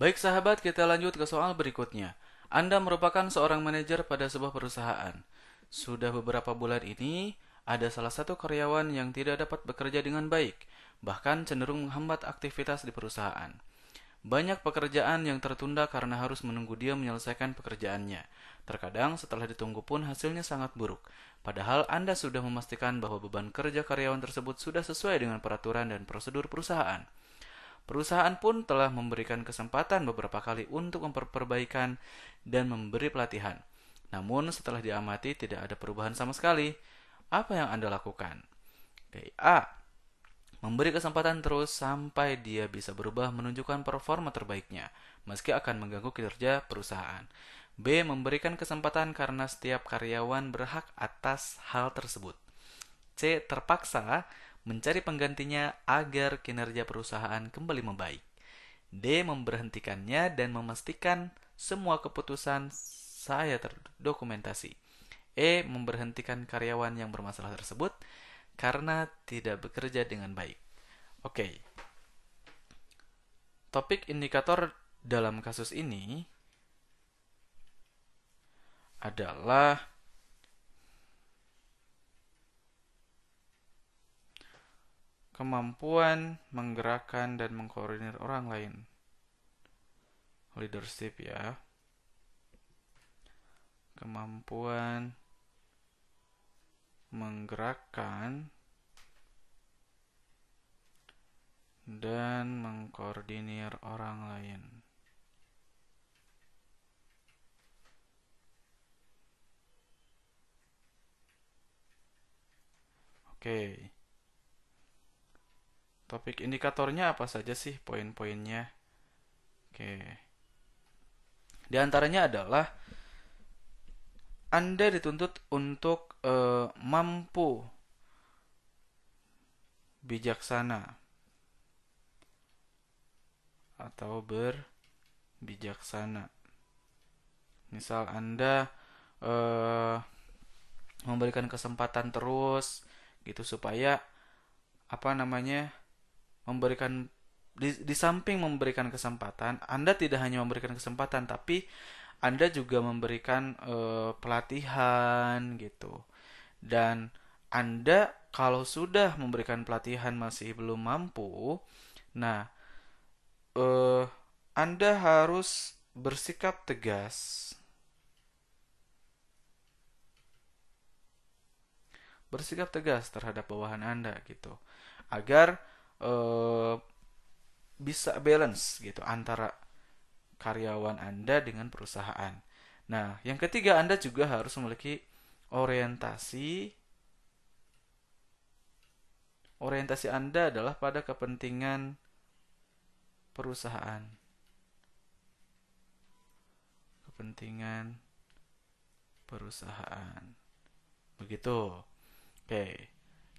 Baik sahabat, kita lanjut ke soal berikutnya. Anda merupakan seorang manajer pada sebuah perusahaan. Sudah beberapa bulan ini, ada salah satu karyawan yang tidak dapat bekerja dengan baik, bahkan cenderung menghambat aktivitas di perusahaan. Banyak pekerjaan yang tertunda karena harus menunggu dia menyelesaikan pekerjaannya. Terkadang setelah ditunggu pun hasilnya sangat buruk. Padahal Anda sudah memastikan bahwa beban kerja karyawan tersebut sudah sesuai dengan peraturan dan prosedur perusahaan. Perusahaan pun telah memberikan kesempatan beberapa kali untuk memperbaikan dan memberi pelatihan. Namun setelah diamati tidak ada perubahan sama sekali. Apa yang Anda lakukan? Oke, A. Memberi kesempatan terus sampai dia bisa berubah menunjukkan performa terbaiknya, meski akan mengganggu kinerja perusahaan. B. Memberikan kesempatan karena setiap karyawan berhak atas hal tersebut. C. Terpaksa mencari penggantinya agar kinerja perusahaan kembali membaik. D. Memberhentikannya dan memastikan semua keputusan saya terdokumentasi. E. Memberhentikan karyawan yang bermasalah tersebut karena tidak bekerja dengan baik. Oke, topik indikator dalam kasus ini adalah kemampuan menggerakkan dan mengkoordinir orang lain. Leadership ya. Kemampuan menggerakkan dan mengkoordinir orang lain. Oke. Topik indikatornya apa saja sih poin-poinnya? Oke. Di antaranya adalah Anda dituntut untuk mampu bijaksana atau berbijaksana. Misal Anda memberikan kesempatan terus gitu supaya apa namanya memberikan di samping memberikan kesempatan, Anda tidak hanya memberikan kesempatan tapi Anda juga memberikan pelatihan gitu. Dan Anda kalau sudah memberikan pelatihan masih belum mampu, nah eh, Anda harus bersikap tegas. Bersikap tegas terhadap bawahan Anda gitu. Agar eh, bisa balance gitu antara karyawan Anda dengan perusahaan. Nah, yang ketiga Anda juga harus memiliki orientasi. Orientasi Anda adalah pada kepentingan perusahaan. Kepentingan perusahaan. Begitu. Oke.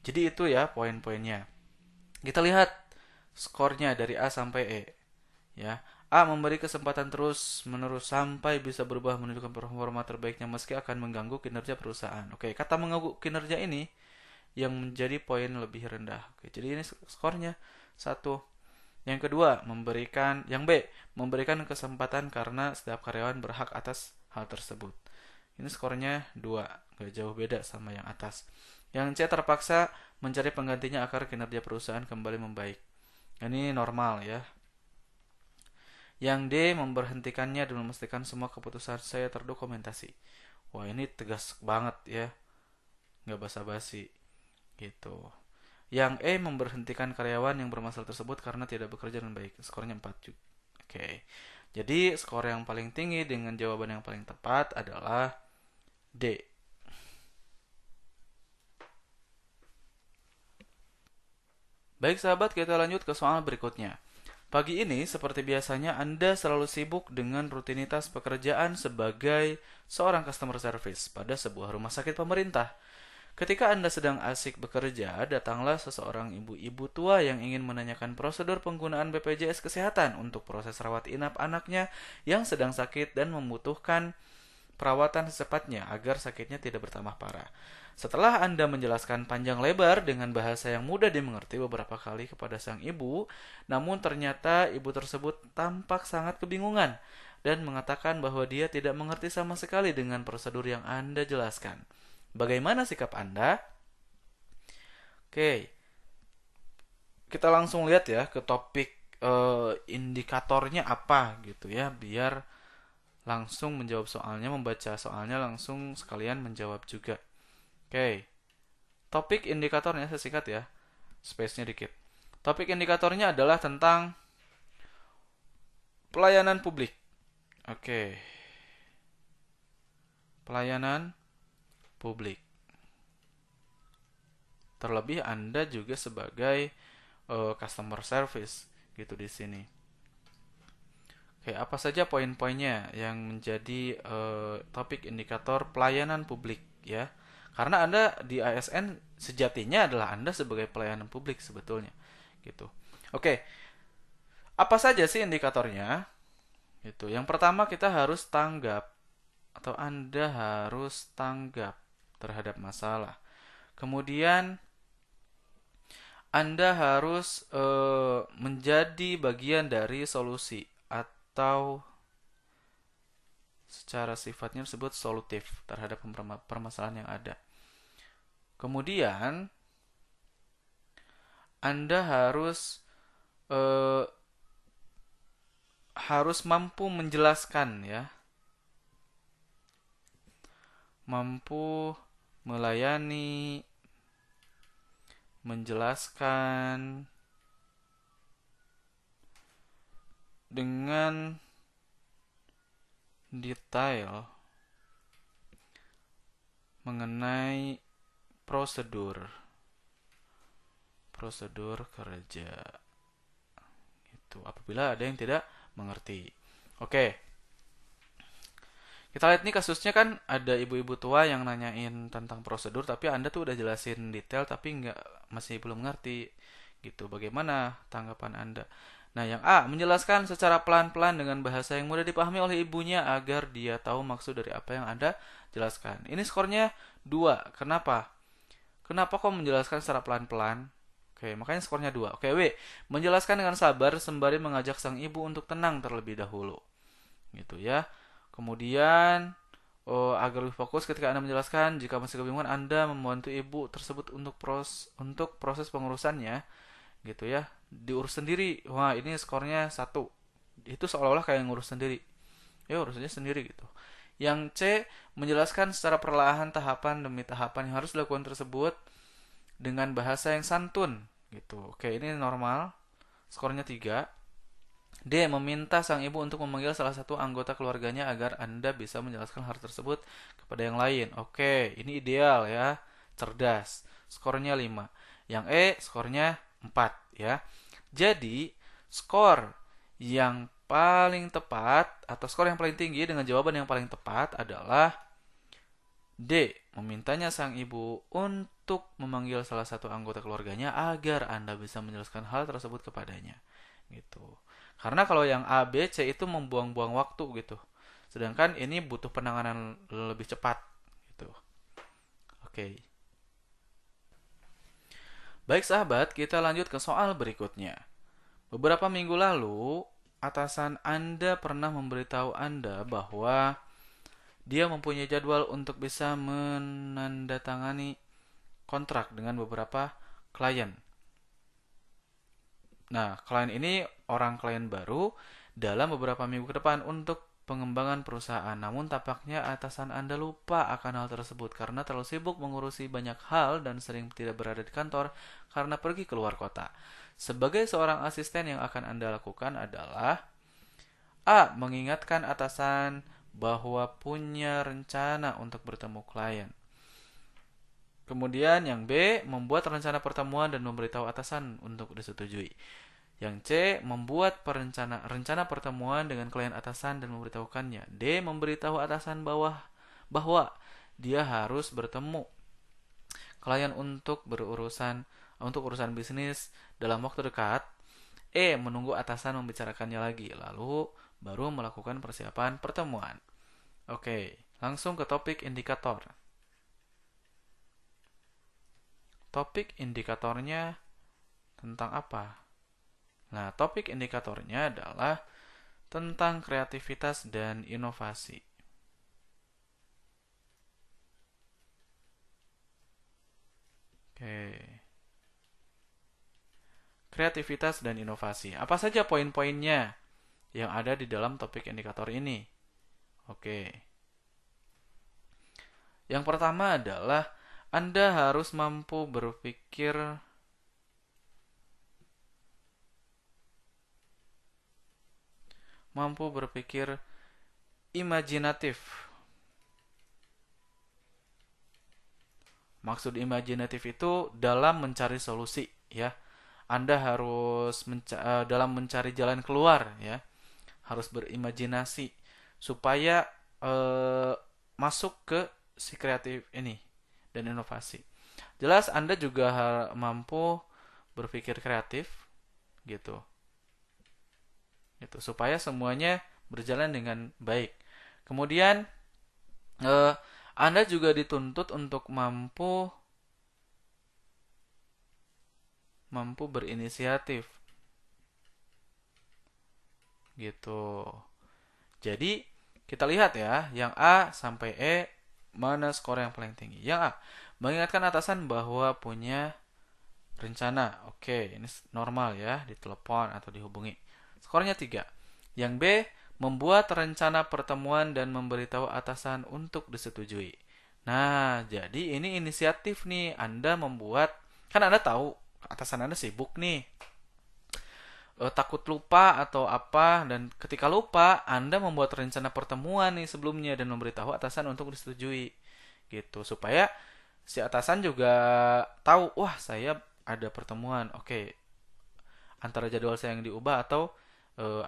Jadi itu ya poin-poinnya. Kita lihat skornya dari A sampai E. Ya, A memberi kesempatan terus-menerus sampai bisa berubah menunjukkan performa terbaiknya meski akan mengganggu kinerja perusahaan. Oke, kata mengganggu kinerja ini yang menjadi poin lebih rendah. Oke, jadi ini skornya 1. Yang kedua, yang B, memberikan kesempatan karena setiap karyawan berhak atas hal tersebut. Ini skornya 2, gak jauh beda sama yang atas. Yang C, terpaksa mencari penggantinya agar kinerja perusahaan kembali membaik. Ini normal ya. Yang D, memberhentikannya dan memastikan semua keputusan saya terdokumentasi. Wah, ini tegas banget ya, nggak basa-basi gitu. Yang E, memberhentikan karyawan yang bermasalah tersebut karena tidak bekerja dengan baik. Skornya 4 juga. Oke. Jadi skor yang paling tinggi dengan jawaban yang paling tepat adalah D. Baik sahabat, kita lanjut ke soal berikutnya. Pagi ini, seperti biasanya, Anda selalu sibuk dengan rutinitas pekerjaan sebagai seorang customer service pada sebuah rumah sakit pemerintah. Ketika Anda sedang asik bekerja, datanglah seseorang ibu-ibu tua yang ingin menanyakan prosedur penggunaan BPJS Kesehatan untuk proses rawat inap anaknya yang sedang sakit dan membutuhkan perawatan secepatnya agar sakitnya tidak bertambah parah. Setelah Anda menjelaskan panjang lebar dengan bahasa yang mudah dimengerti beberapa kali kepada sang ibu, namun ternyata ibu tersebut tampak sangat kebingungan dan mengatakan bahwa dia tidak mengerti sama sekali dengan prosedur yang Anda jelaskan. Bagaimana sikap Anda? Oke, kita langsung lihat ya ke topik indikatornya apa gitu ya, biar langsung menjawab soalnya, membaca soalnya langsung sekalian menjawab juga. Oke, topik indikatornya saya singkat ya, space-nya dikit. Topik indikatornya adalah tentang pelayanan publik. Oke, pelayanan publik. Terlebih Anda juga sebagai customer service gitu di sini. Oke, apa saja poin-poinnya yang menjadi topik indikator pelayanan publik ya? Karena Anda di ASN sejatinya adalah Anda sebagai pelayanan publik sebetulnya, gitu. Oke, apa saja sih indikatornya? Itu. Yang pertama kita harus tanggap atau Anda harus tanggap terhadap masalah. Kemudian Anda harus menjadi bagian dari solusi atau secara sifatnya disebut solutif terhadap permasalahan yang ada. Kemudian Anda eh, harus mampu menjelaskan ya, mampu melayani, menjelaskan dengan detail mengenai prosedur kerja itu apabila ada yang tidak mengerti. Oke, kita lihat nih kasusnya kan ada ibu-ibu tua yang nanyain tentang prosedur tapi Anda tuh udah jelasin detail tapi masih belum ngerti gitu. Bagaimana tanggapan Anda? Nah, yang A, menjelaskan secara pelan-pelan dengan bahasa yang mudah dipahami oleh ibunya agar dia tahu maksud dari apa yang Anda jelaskan. Ini skornya 2. Kenapa? Kenapa kok menjelaskan secara pelan-pelan? Oke, makanya skornya 2. Oke, W, menjelaskan dengan sabar sembari mengajak sang ibu untuk tenang terlebih dahulu. Gitu ya. Kemudian agar lebih fokus ketika Anda menjelaskan, jika masih kebingungan Anda membantu ibu tersebut untuk proses pengurusannya gitu ya, diurus sendiri. Wah, ini skornya 1. Itu seolah-olah kayak ngurus sendiri. Ya, urusannya sendiri gitu. Yang C, menjelaskan secara perlahan tahapan demi tahapan yang harus dilakukan tersebut dengan bahasa yang santun gitu. Oke, ini normal. Skornya 3. D, meminta sang ibu untuk memanggil salah satu anggota keluarganya agar Anda bisa menjelaskan hal tersebut kepada yang lain. Oke, ini ideal ya. Cerdas. Skornya 5. Yang E, skornya 4 ya. Jadi, skor yang paling tepat atau skor yang paling tinggi dengan jawaban yang paling tepat adalah D, memintanya sang ibu untuk memanggil salah satu anggota keluarganya agar Anda bisa menjelaskan hal tersebut kepadanya. Gitu. Karena kalau yang A, B, C itu membuang-buang waktu gitu. Sedangkan ini butuh penanganan lebih cepat gitu. Oke. Baik sahabat, kita lanjut ke soal berikutnya. Beberapa minggu lalu, atasan Anda pernah memberitahu Anda bahwa dia mempunyai jadwal untuk bisa menandatangani kontrak dengan beberapa klien. Nah, klien ini orang klien baru dalam beberapa minggu ke depan untuk pengembangan perusahaan. Namun tampaknya atasan Anda lupa akan hal tersebut karena terlalu sibuk mengurusi banyak hal dan sering tidak berada di kantor karena pergi keluar kota. Sebagai seorang asisten yang akan Anda lakukan adalah A, mengingatkan atasan bahwa punya rencana untuk bertemu klien. Kemudian yang B, membuat rencana pertemuan dan memberitahu atasan untuk disetujui. Yang C, membuat rencana pertemuan dengan klien atasan dan memberitahukannya. D, memberitahu atasan bahwa dia harus bertemu klien untuk urusan bisnis dalam waktu dekat. E, menunggu atasan membicarakannya lagi, lalu baru melakukan persiapan pertemuan. Oke, langsung ke topik indikator. topik indikatornya tentang apa? Nah, topik indikatornya adalah tentang kreativitas dan inovasi. Oke. Kreativitas dan inovasi. Apa saja poin-poinnya yang ada di dalam topik indikator ini? Oke. Yang pertama adalah Anda harus mampu berpikir imajinatif. Maksud imajinatif itu dalam mencari solusi, ya. Anda harus dalam mencari jalan keluar, ya. Harus berimajinasi supaya eh, masuk ke si kreatif ini dan inovasi. Jelas Anda juga mampu berpikir kreatif gitu. Gitu supaya semuanya berjalan dengan baik. Kemudian eh, Anda juga dituntut untuk mampu berinisiatif gitu. Jadi kita lihat ya, yang A sampai E mana skor yang paling tinggi? Yang A mengingatkan atasan bahwa punya rencana. Oke, ini normal ya, ditelepon atau dihubungi. Skornya 3. Yang B membuat rencana pertemuan dan memberitahu atasan untuk disetujui. Nah, jadi ini inisiatif nih. Anda membuat, kan Anda tahu atasan Anda sibuk nih, takut lupa atau apa, dan ketika lupa Anda membuat rencana pertemuan nih sebelumnya dan memberitahu atasan untuk disetujui gitu supaya si atasan juga tahu, wah saya ada pertemuan, oke, antara jadwal saya yang diubah atau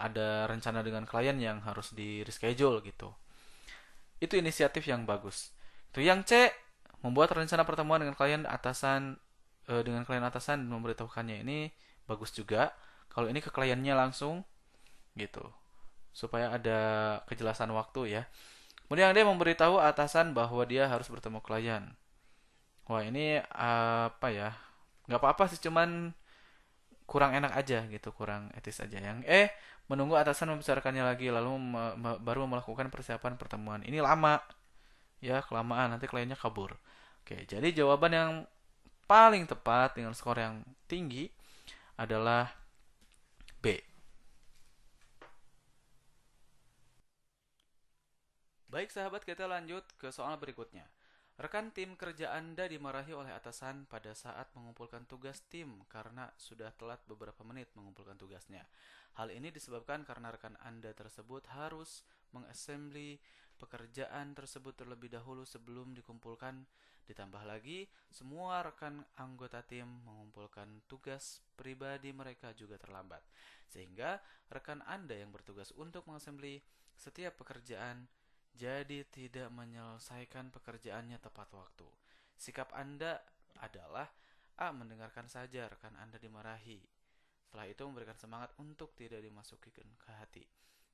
ada rencana dengan klien yang harus di reschedule gitu. Itu inisiatif yang bagus. Itu yang C, membuat rencana pertemuan dengan klien atasan dan memberitahukannya, ini bagus juga. Kalau ini ke kliennya langsung gitu, supaya ada kejelasan waktu ya. Kemudian dia memberitahu atasan bahwa dia harus bertemu klien. Wah ini apa ya? Nggak apa-apa sih, cuman kurang enak aja gitu, kurang etis aja. Yang menunggu atasan membicarakannya lagi lalu baru melakukan persiapan pertemuan. Ini lama ya, kelamaan nanti kliennya kabur. Oke, jadi jawaban yang paling tepat dengan skor yang tinggi adalah B. Baik sahabat, kita lanjut ke soal berikutnya. Rekan tim kerja Anda dimarahi oleh atasan pada saat mengumpulkan tugas tim karena sudah telat beberapa menit mengumpulkan tugasnya. Hal ini disebabkan karena rekan Anda tersebut harus mengassembly pekerjaan tersebut terlebih dahulu sebelum dikumpulkan. Ditambah lagi, semua rekan anggota tim mengumpulkan tugas pribadi mereka juga terlambat. Sehingga rekan Anda yang bertugas untuk mengassembly setiap pekerjaan jadi tidak menyelesaikan pekerjaannya tepat waktu. Sikap Anda adalah A. Mendengarkan saja rekan Anda dimarahi. Setelah itu memberikan semangat untuk tidak dimasuki ke hati.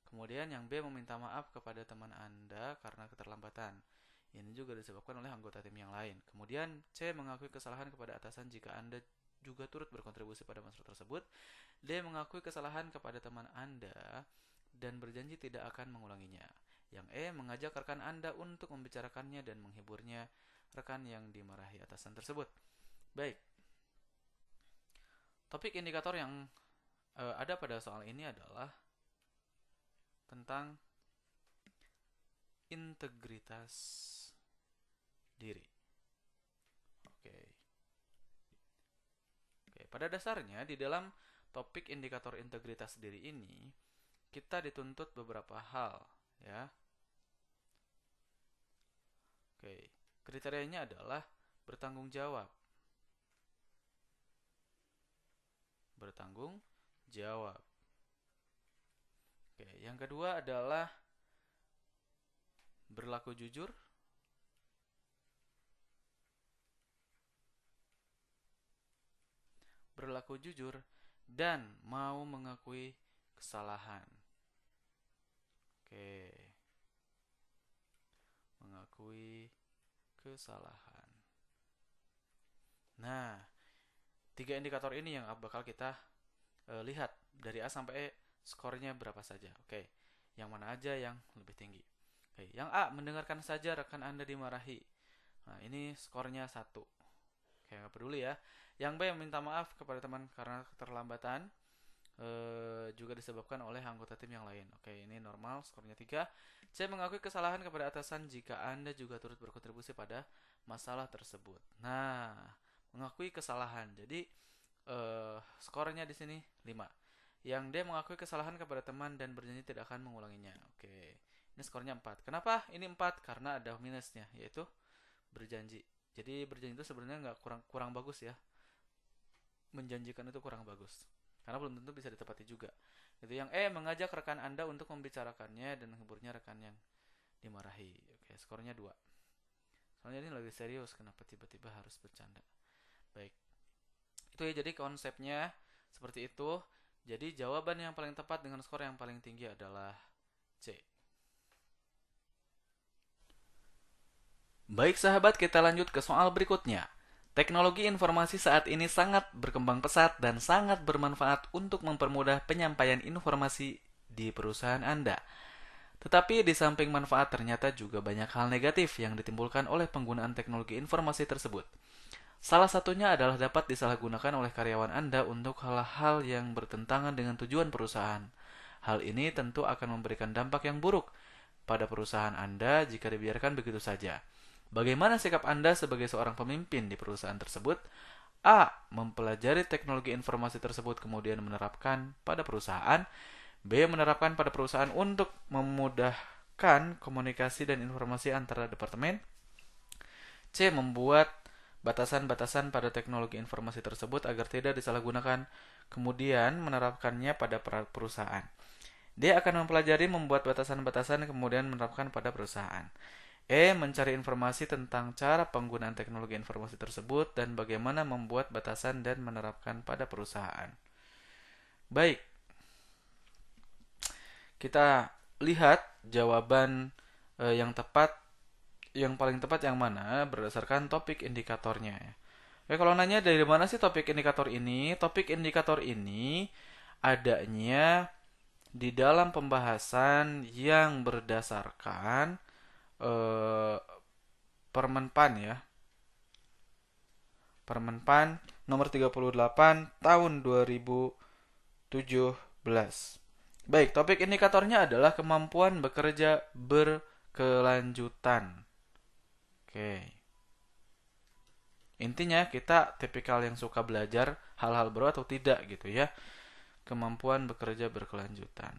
Kemudian yang B. Meminta maaf kepada teman Anda karena keterlambatan. Ini juga disebabkan oleh anggota tim yang lain. Kemudian C. Mengakui kesalahan kepada atasan jika Anda juga turut berkontribusi pada masalah tersebut. D. Mengakui kesalahan kepada teman Anda dan berjanji tidak akan mengulanginya. Yang E. Mengajak rekan Anda untuk membicarakannya dan menghiburnya rekan yang dimarahi atasan tersebut. Baik, topik indikator yang ada pada soal ini adalah tentang integritas diri. Oke. Oke, pada dasarnya di dalam topik indikator integritas diri ini kita dituntut beberapa hal, ya. Oke, kriterianya adalah bertanggung jawab. Bertanggung jawab. Oke, yang kedua adalah berlaku jujur. Berlaku jujur dan mau mengakui kesalahan. Oke, mengakui kesalahan. Nah, tiga indikator ini yang bakal kita lihat dari A sampai E skornya berapa saja. Oke, yang mana aja yang lebih tinggi? Oke, yang A, mendengarkan saja rekan Anda dimarahi. Nah, ini skornya 1. Oke, nggak peduli ya. Yang B, meminta maaf kepada teman karena keterlambatan juga disebabkan oleh anggota tim yang lain. Oke, ini normal, skornya 3. C, mengakui kesalahan kepada atasan jika Anda juga turut berkontribusi pada masalah tersebut. Nah, mengakui kesalahan. Jadi skornya di sini 5. Yang D, mengakui kesalahan kepada teman dan berjanji tidak akan mengulanginya. Oke. Ini skornya 4. Kenapa ini 4? Karena ada minusnya, yaitu berjanji. Jadi berjanji itu sebenarnya nggak kurang bagus ya. Menjanjikan itu kurang bagus. Karena belum tentu bisa ditepati juga. Itu yang E, mengajak rekan Anda untuk membicarakannya dan menghiburnya rekan yang dimarahi. Oke, skornya 2. Soalnya ini lagi serius, kenapa tiba-tiba harus bercanda. Baik. Itu ya, jadi konsepnya seperti itu. Jadi jawaban yang paling tepat dengan skor yang paling tinggi adalah C. Baik sahabat, kita lanjut ke soal berikutnya. Teknologi informasi saat ini sangat berkembang pesat dan sangat bermanfaat untuk mempermudah penyampaian informasi di perusahaan Anda. Tetapi di samping manfaat ternyata juga banyak hal negatif yang ditimbulkan oleh penggunaan teknologi informasi tersebut. Salah satunya adalah dapat disalahgunakan oleh karyawan Anda untuk hal-hal yang bertentangan dengan tujuan perusahaan. Hal ini tentu akan memberikan dampak yang buruk pada perusahaan Anda jika dibiarkan begitu saja. Bagaimana sikap Anda sebagai seorang pemimpin di perusahaan tersebut? A. Mempelajari teknologi informasi tersebut kemudian menerapkan pada perusahaan. B. Menerapkan pada perusahaan untuk memudahkan komunikasi dan informasi antara departemen. C. Membuat batasan-batasan pada teknologi informasi tersebut agar tidak disalahgunakan, kemudian menerapkannya pada perusahaan. Dia akan mempelajari membuat batasan-batasan kemudian menerapkan pada perusahaan. E. Mencari informasi tentang cara penggunaan teknologi informasi tersebut dan bagaimana membuat batasan dan menerapkan pada perusahaan. Baik, kita lihat jawaban yang tepat, yang paling tepat yang mana berdasarkan topik indikatornya. Oke, kalau nanya dari mana sih topik indikator ini? Topik indikator ini adanya di dalam pembahasan yang berdasarkan Permenpan ya. Permenpan nomor 38 tahun 2017. Baik, topik indikatornya adalah kemampuan bekerja berkelanjutan. Oke. Intinya kita tipikal yang suka belajar hal-hal baru atau tidak gitu ya. Kemampuan bekerja berkelanjutan.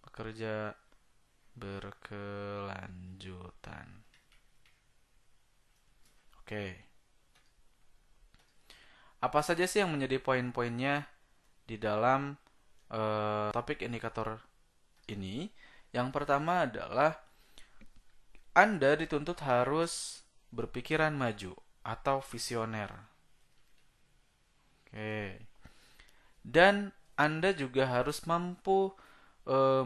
Bekerja berkelanjutan. Oke. Apa saja sih yang menjadi poin-poinnya di dalam topik indikator ini? Yang pertama adalah Anda dituntut harus berpikiran maju atau visioner. Oke. Dan Anda juga harus mampu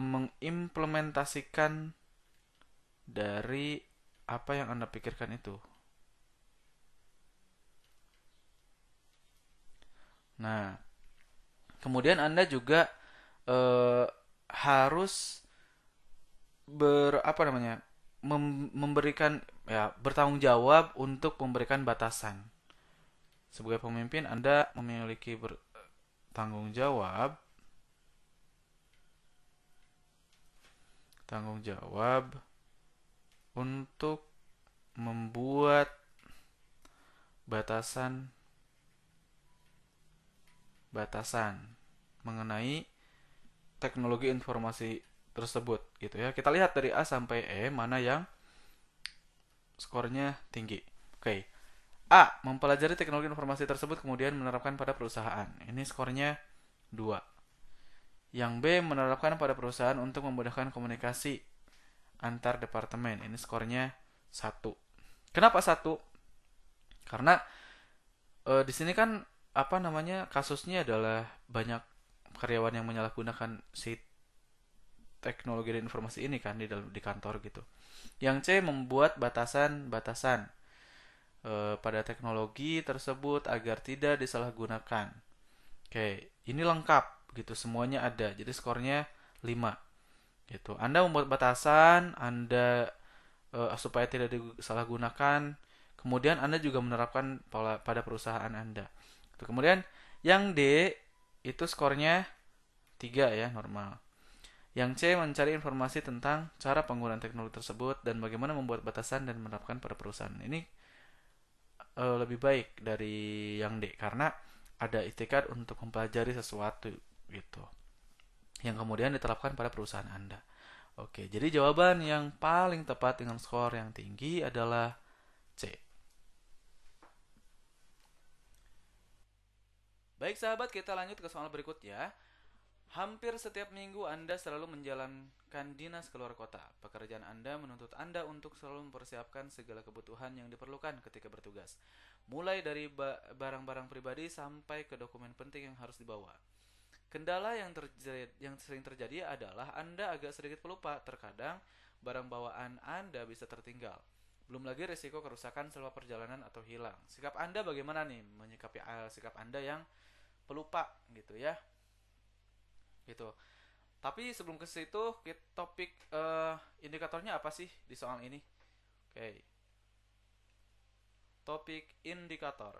mengimplementasikan dari apa yang Anda pikirkan itu. Nah, kemudian Anda juga harus memberikan ya, bertanggung jawab untuk memberikan batasan. Sebagai pemimpin Anda memiliki tanggung jawab untuk membuat batasan mengenai teknologi informasi tersebut gitu ya. Kita lihat dari A sampai E mana yang skornya tinggi. Oke. A. Mempelajari teknologi informasi tersebut kemudian menerapkan pada perusahaan. Ini skornya 2. Yang B. Menerapkan pada perusahaan untuk memudahkan komunikasi antar departemen. Ini skornya 1. Kenapa 1? Karena di sini kan kasusnya adalah banyak karyawan yang menyalahgunakan si teknologi dan informasi ini kan di kantor gitu. Yang C. Membuat batasan-batasan pada teknologi tersebut agar tidak disalahgunakan. Oke, ini lengkap gitu, semuanya ada. Jadi skornya 5 gitu. Anda membuat batasan, Anda supaya tidak disalahgunakan. Kemudian Anda juga menerapkan pada perusahaan Anda. Kemudian yang D itu skornya 3 ya, normal. Yang C mencari informasi tentang cara penggunaan teknologi tersebut dan bagaimana membuat batasan dan menerapkan pada perusahaan. Ini lebih baik dari yang D karena ada itikad untuk mempelajari sesuatu gitu yang kemudian diterapkan pada perusahaan Anda. Oke, jadi jawaban yang paling tepat dengan skor yang tinggi adalah C. Baik sahabat, kita lanjut ke soal berikutnya. Hampir setiap minggu Anda selalu menjalankan dinas keluar kota. Pekerjaan Anda menuntut Anda untuk selalu mempersiapkan segala kebutuhan yang diperlukan ketika bertugas. Mulai dari barang-barang pribadi sampai ke dokumen penting yang harus dibawa. Kendala yang sering terjadi adalah Anda agak sedikit pelupa. Terkadang barang bawaan Anda bisa tertinggal. Belum lagi risiko kerusakan selama perjalanan atau hilang. Sikap Anda bagaimana nih menyikapi sikap Anda yang pelupa gitu ya? Gitu. Tapi sebelum ke situ, topik indikatornya apa sih di soal ini? Oke. Topik indikator.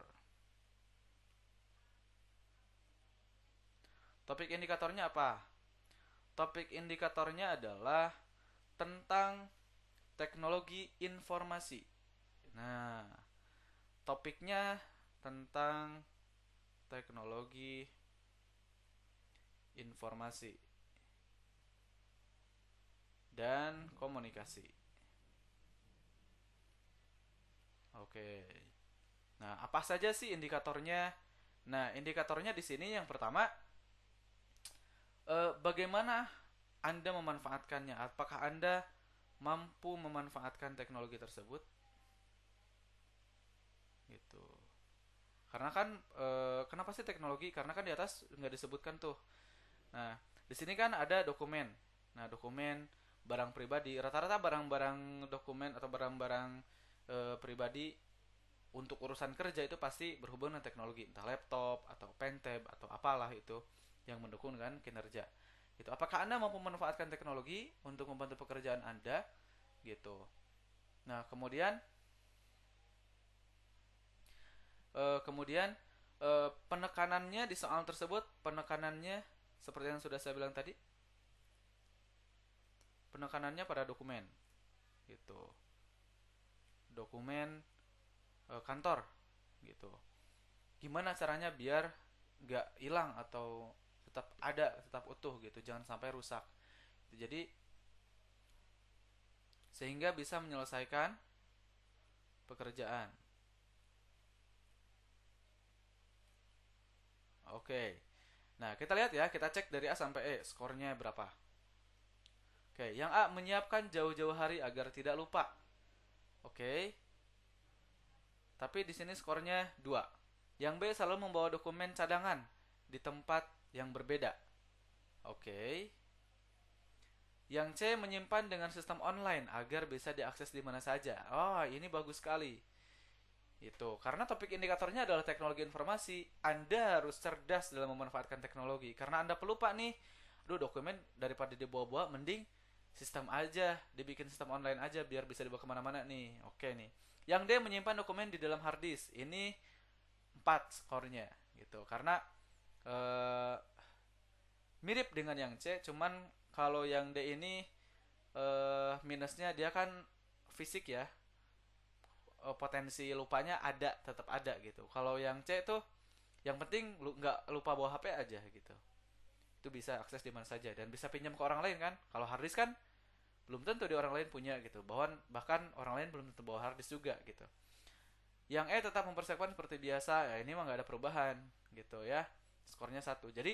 Topik indikatornya apa? Topik indikatornya adalah tentang teknologi informasi. Nah, topiknya tentang teknologi informasi dan komunikasi. Oke. Nah, apa saja sih indikatornya? Nah, indikatornya di sini yang pertama, bagaimana Anda memanfaatkannya? Apakah Anda mampu memanfaatkan teknologi tersebut? Gitu. Karena kan, kenapa sih teknologi? Karena kan di atas nggak disebutkan tuh. Nah, di sini kan ada dokumen. Nah, dokumen barang pribadi, rata-rata barang-barang dokumen atau barang-barang pribadi untuk urusan kerja itu pasti berhubungan dengan teknologi, entah laptop atau pentab atau apalah itu yang mendukung kan kinerja. Gitu. Apakah Anda mampu memanfaatkan teknologi untuk membantu pekerjaan Anda? Gitu. Nah, kemudian penekanannya di soal tersebut, penekanannya seperti yang sudah saya bilang tadi, penekanannya pada dokumen, gitu, dokumen kantor, gitu. Gimana caranya biar nggak hilang atau tetap ada, tetap utuh, gitu, jangan sampai rusak. Jadi sehingga bisa menyelesaikan pekerjaan. Oke. Nah, kita lihat ya, kita cek dari A sampai E, skornya berapa. Oke, yang A menyiapkan jauh-jauh hari agar tidak lupa. Oke. Tapi di sini skornya 2. Yang B selalu membawa dokumen cadangan di tempat yang berbeda. Oke. Yang C menyimpan dengan sistem online agar bisa diakses di mana saja. Oh, ini bagus sekali. Itu. Karena topik indikatornya adalah teknologi informasi. Anda harus cerdas dalam memanfaatkan teknologi. Karena Anda pelupa nih. Aduh, dokumen daripada dibawa-bawa mending sistem aja, dibikin sistem online aja biar bisa dibawa kemana-mana nih. Oke nih. Yang D menyimpan dokumen di dalam hard disk. Ini 4 skornya gitu. Karena mirip dengan yang C, cuman kalau yang D ini minusnya dia kan fisik ya. Potensi lupanya ada, tetap ada gitu. Kalau yang C tuh yang penting nggak lupa bawa HP aja gitu. Itu bisa akses di mana saja dan bisa pinjam ke orang lain kan. Kalau hard disk kan belum tentu di orang lain punya gitu. Bahkan orang lain belum tentu bawa hard disk juga gitu. Yang E tetap mempersiapkan seperti biasa. Ya ini mah nggak ada perubahan gitu ya. Skornya 1. Jadi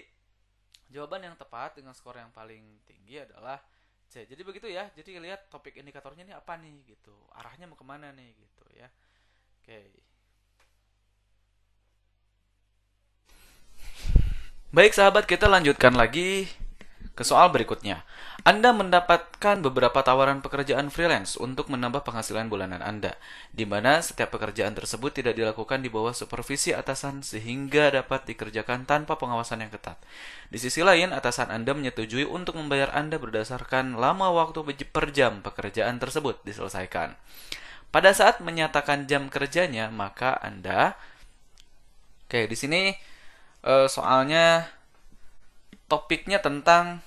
jawaban yang tepat dengan skor yang paling tinggi adalah C. Jadi begitu ya. Jadi lihat topik indikatornya ini apa nih gitu. Arahnya mau kemana nih gitu ya. Oke. Baik sahabat, kita lanjutkan lagi Ke soal berikutnya. Anda mendapatkan beberapa tawaran pekerjaan freelance untuk menambah penghasilan bulanan Anda, di mana setiap pekerjaan tersebut tidak dilakukan di bawah supervisi atasan sehingga dapat dikerjakan tanpa pengawasan yang ketat. Di sisi lain, atasan Anda menyetujui untuk membayar Anda berdasarkan lama waktu per jam pekerjaan tersebut diselesaikan. Pada saat menyatakan jam kerjanya, maka Anda Oke, di sini soalnya topiknya tentang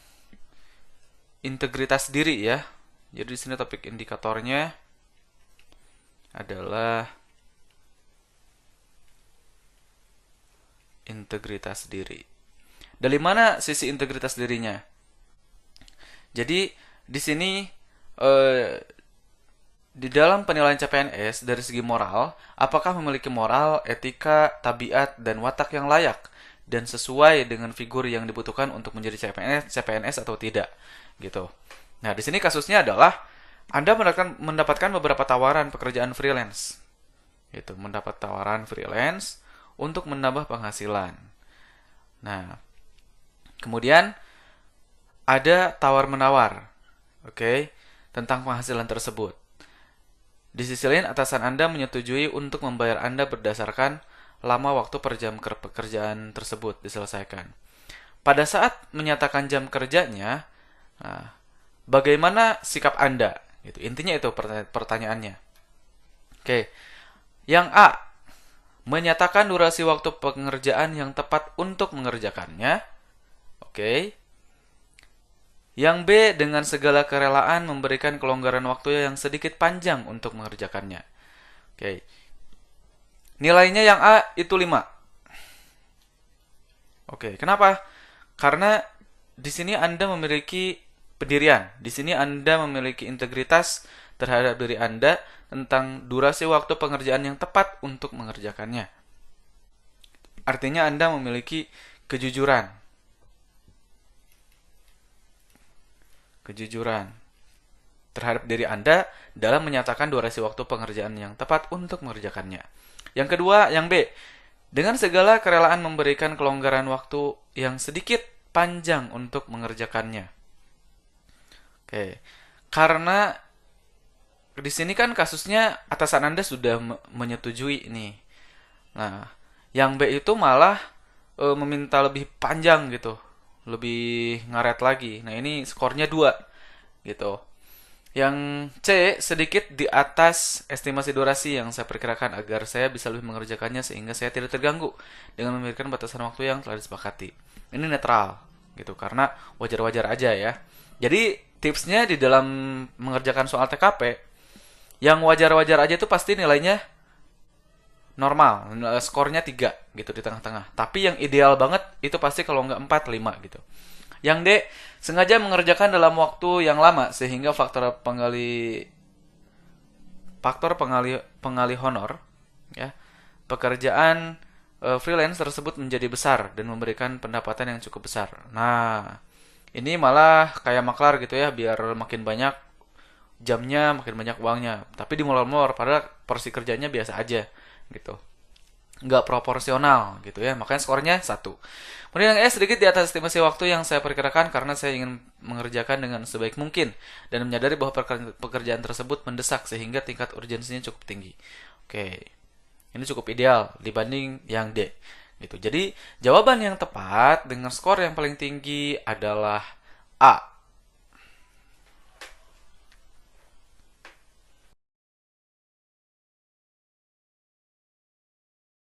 integritas diri ya. Jadi di sini topik indikatornya adalah integritas diri. Dari mana sisi integritas dirinya? Jadi di sini di dalam penilaian CPNS dari segi moral, apakah memiliki moral, etika, tabiat, dan watak yang layak dan sesuai dengan figur yang dibutuhkan untuk menjadi CPNS atau tidak, gitu. Nah, di sini kasusnya adalah Anda mendapatkan beberapa tawaran pekerjaan freelance, gitu, mendapat tawaran freelance untuk menambah penghasilan. Nah, kemudian ada tawar-menawar, oke, tentang penghasilan tersebut. Di sisi lain, atasan Anda menyetujui untuk membayar Anda berdasarkan lama waktu per jam pekerjaan tersebut diselesaikan. Pada saat menyatakan jam kerjanya, nah, bagaimana sikap Anda? Gitu. Intinya itu pertanyaannya. Oke. Yang A, menyatakan durasi waktu pengerjaan yang tepat untuk mengerjakannya. Oke. Yang B, dengan segala kerelaan memberikan kelonggaran waktu yang sedikit panjang untuk mengerjakannya. Oke. Nilainya yang A itu 5. Oke, kenapa? Karena di sini Anda memiliki pendirian. Di sini Anda memiliki integritas terhadap diri Anda tentang durasi waktu pengerjaan yang tepat untuk mengerjakannya. Artinya Anda memiliki kejujuran terhadap diri Anda dalam menyatakan durasi waktu pengerjaan yang tepat untuk mengerjakannya. Yang kedua, yang B, dengan segala kerelaan memberikan kelonggaran waktu yang sedikit panjang untuk mengerjakannya. Oke, karena di sini kan kasusnya atasan Anda sudah menyetujui ini. Nah, yang B itu malah meminta lebih panjang gitu, lebih ngaret lagi. Nah, ini skornya 2 gitu. Yang C sedikit di atas estimasi durasi yang saya perkirakan agar saya bisa lebih mengerjakannya sehingga saya tidak terganggu dengan memberikan batasan waktu yang telah disepakati. Ini netral gitu karena wajar-wajar aja ya. Jadi tipsnya di dalam mengerjakan soal TKP yang wajar-wajar aja itu pasti nilainya normal, skornya 3 gitu di tengah-tengah. Tapi yang ideal banget itu pasti kalau nggak 4, 5 gitu. Yang D, sengaja mengerjakan dalam waktu yang lama sehingga faktor pengalih honor ya, pekerjaan freelance tersebut menjadi besar dan memberikan pendapatan yang cukup besar. Nah, ini malah kayak maklar gitu ya, biar makin banyak jamnya, makin banyak uangnya. Tapi dimolor-molor padahal porsi kerjanya biasa aja gitu. Nggak proporsional gitu ya, makanya skornya 1. Kemudian yang E sedikit di atas estimasi waktu yang saya perkirakan karena saya ingin mengerjakan dengan sebaik mungkin dan menyadari bahwa pekerjaan tersebut mendesak sehingga tingkat urgensinya cukup tinggi. Oke, ini cukup ideal dibanding yang D gitu. Jadi jawaban yang tepat dengan skor yang paling tinggi adalah A.